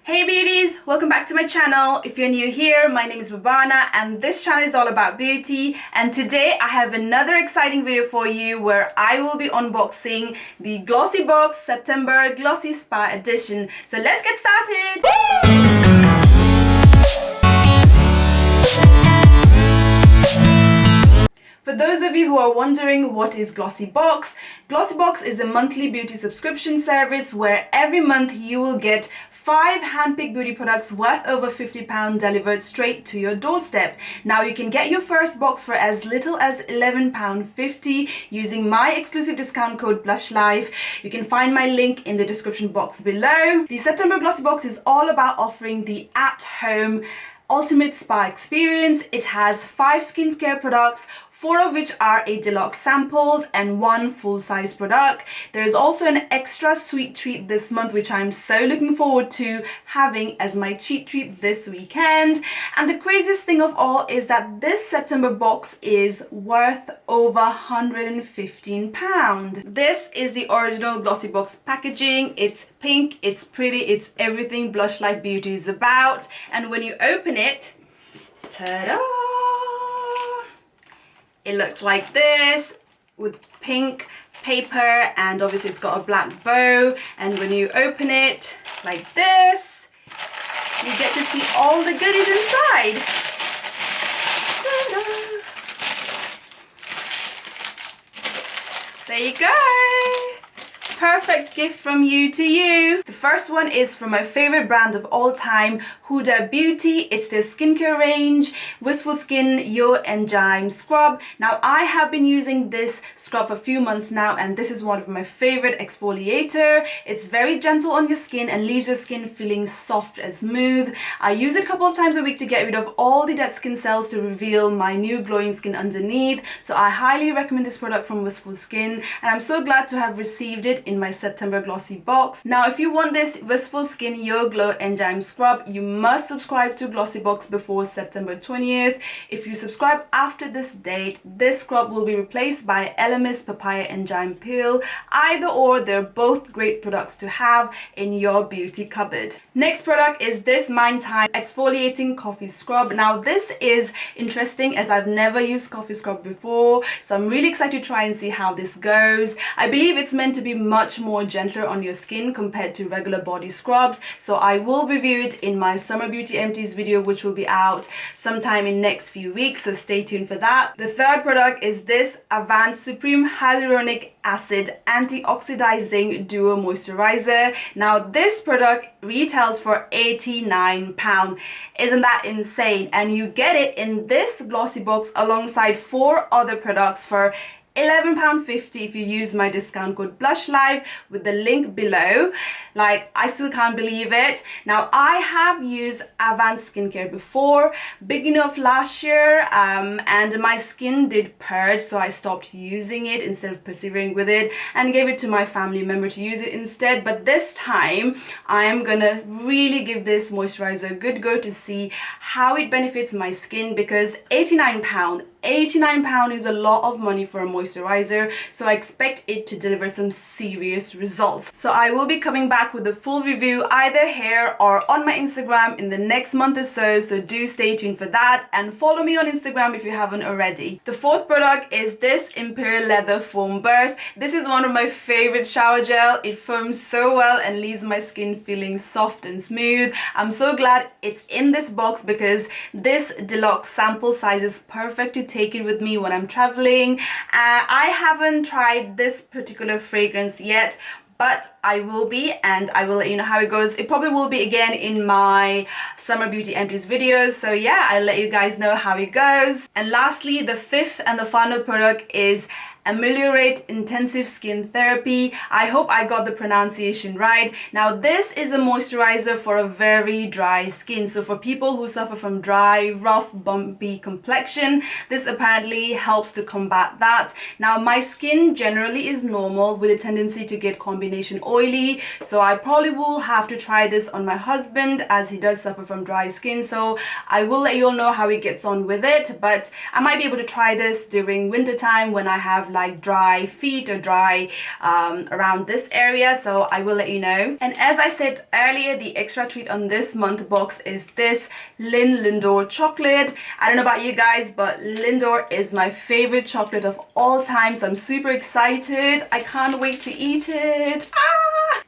Hey beauties, welcome back to my channel. If you're new here, my name is Bhabana and this channel is all about beauty, and today I have another exciting video for you where I will be unboxing the GLOSSYBOX September Glossy Spa Edition. So let's get started! For those of you who are wondering what is GLOSSYBOX, GLOSSYBOX is a monthly beauty subscription service where every month you will get 5 hand-picked beauty products worth over £50 delivered straight to your doorstep. Now you can get your first box for as little as £11.50 using my exclusive discount code BlushLife. You can find my link in the description box below. The September GLOSSYBOX is all about offering the at-home ultimate spa experience. It has 5 skincare products, 4 of which are a deluxe samples and 1 full-size product. There is also an extra sweet treat this month which I'm so looking forward to having as my cheat treat this weekend. And the craziest thing of all is that this September box is worth over £115. This is the original GLOSSYBOX packaging. It's pink, it's pretty, it's everything Blush Life Beauty is about. And when you open it, ta-da! It looks like this with pink paper, and obviously it's got a black bow, and when you open it like this, you get to see all the goodies inside. There you go. Perfect gift from you to you. The first one is from my favorite brand of all time, Huda Beauty. It's their skincare range, Wistful Skin Your Enzyme Scrub. Now I have been using this scrub for a few months now, and this is one of my favorite exfoliator. It's very gentle on your skin and leaves your skin feeling soft and smooth. I use it a couple of times a week to get rid of all the dead skin cells to reveal my new glowing skin underneath. So I highly recommend this product from Wistful Skin, and I'm so glad to have received it in my September GLOSSYBOX. Now if you want this Wistful Skin Your Glow Enzyme Scrub, you must subscribe to GLOSSYBOX before September 20th. If you subscribe after this date, this scrub will be replaced by Elemis Papaya Enzyme Peel. Either or, they're both great products to have in your beauty cupboard. Next product is this Mind Time Exfoliating Coffee Scrub. Now this is interesting as I've never used coffee scrub before, so I'm really excited to try and see how this goes. I believe it's meant to be much more gentler on your skin compared to regular body scrubs, so I will review it in my Summer Beauty Empties video, which will be out sometime in next few weeks, so stay tuned for that. The third product is this Advanced Supreme Hyaluronic Acid Antioxidizing Duo Moisturizer. Now this product retails for £89. Isn't that insane? And you get it in this GLOSSYBOX alongside 4 other products for £11.50 if you use my discount code BlushLife with the link below. Like, I still can't believe it. Now I have used Advanced Skincare before, beginning of last year, and my skin did purge, so I stopped using it instead of persevering with it and gave it to my family member to use it instead. But this time I am gonna really give this moisturizer a good go to see how it benefits my skin, because £89 is a lot of money for a moisturizer, so I expect it to deliver some serious results. So I will be coming back with a full review either here or on my Instagram in the next month or so do stay tuned for that, and follow me on Instagram if you haven't already. The fourth product is this Imperial Leather Foam Burst. This is one of my favorite shower gel. It foams so well and leaves my skin feeling soft and smooth. I'm so glad it's in this box because this deluxe sample size is perfect to take it with me when I'm traveling. I haven't tried this particular fragrance yet, but I will be, and I will let you know how it goes. It probably will be again in my Summer Beauty Empties videos, so yeah, I'll let you guys know how it goes. And lastly, the fifth and the final product is Ameliorate Intensive Skin Therapy. I hope I got the pronunciation right. Now this is a moisturizer for a very dry skin, so for people who suffer from dry, rough, bumpy complexion, this apparently helps to combat that. Now my skin generally is normal with a tendency to get combination oily, so I probably will have to try this on my husband as he does suffer from dry skin, so I will let you all know how he gets on with it. But I might be able to try this during winter time when I have like dry feet or dry around this area, so I will let you know. And as I said earlier, the extra treat on this month box is this Lindor chocolate. I don't know about you guys, but Lindor is my favorite chocolate of all time, so I'm super excited. I can't wait to eat it.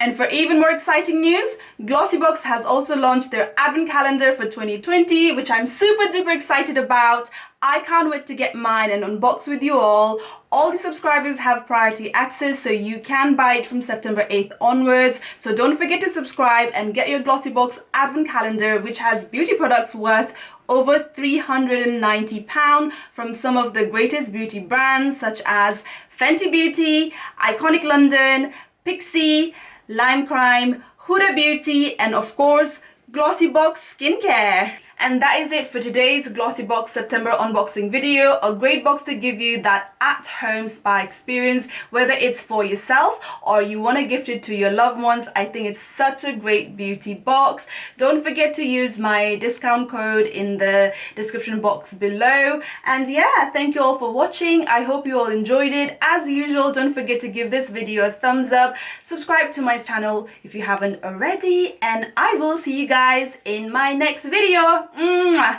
And for even more exciting news, GLOSSYBOX has also launched their advent calendar for 2020, which I'm super duper excited about. I can't wait to get mine and unbox with you all. All the subscribers have priority access, so you can buy it from September 8th onwards. So don't forget to subscribe and get your GLOSSYBOX advent calendar, which has beauty products worth over £390 from some of the greatest beauty brands such as Fenty Beauty, Iconic London, Pixie, Lime Crime, Huda Beauty, and of course, GLOSSYBOX Skincare. And that is it for today's GLOSSYBOX September unboxing video. A great box to give you that at-home spa experience, whether it's for yourself or you want to gift it to your loved ones. I think it's such a great beauty box. Don't forget to use my discount code in the description box below. And yeah, thank you all for watching. I hope you all enjoyed it. As usual, don't forget to give this video a thumbs up. Subscribe to my channel if you haven't already. And I will see you guys in my next video. Mwah.